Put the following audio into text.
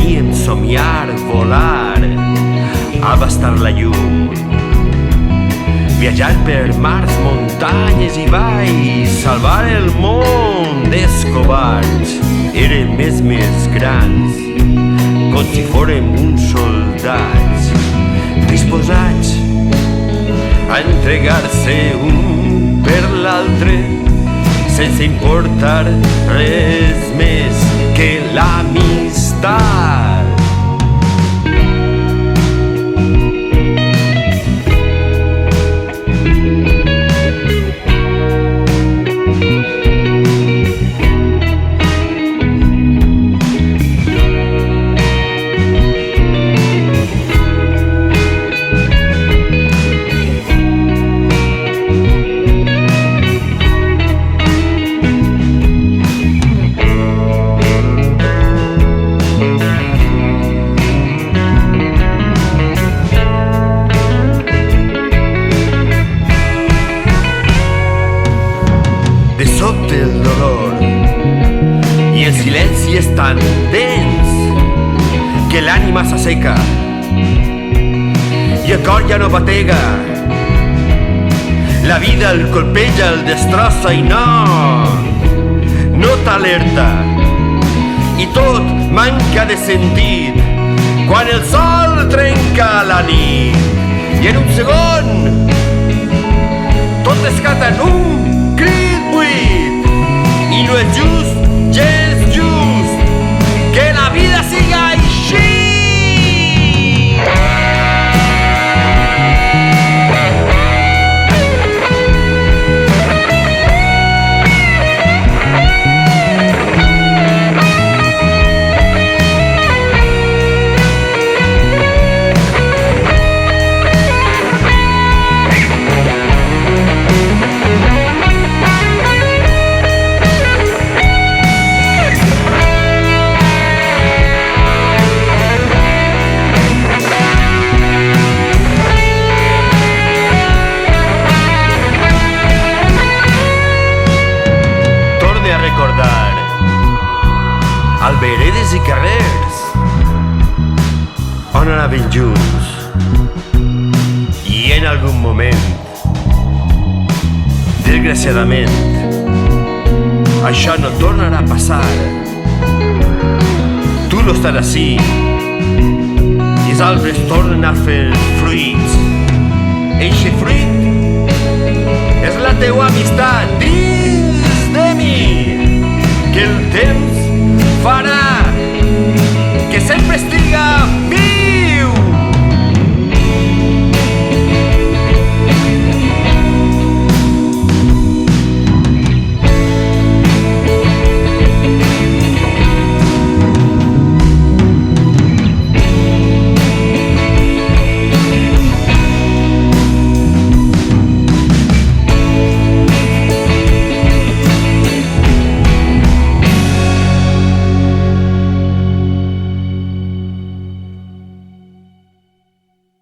volíem somiar, volar, abastar la llum, viatjar per mars, muntanyes i valls, salvar el món dels covards. Érem més grans, com si fórem uns soldats, disposats a entregar-se un per l'altre, sense importar res més que l'amistat. De sobte el dolor i el silenci és tan dens que l'ànima s'asseca i el cor ja no batega. La vida el colpeja, el destrossa i no t'alerta, i tot manca de sentit quan el sol trenca la nit i en un segon tot esclata en un crit buit. I no és just, gens just, que la vida siga així. Alberedes i carrers on anaven junts, i en algun moment, desgraciadament, això no tornarà a passar. Tu no estàs ací i els arbres tornen a fer fruits. Eixe fruit és la teua amistat.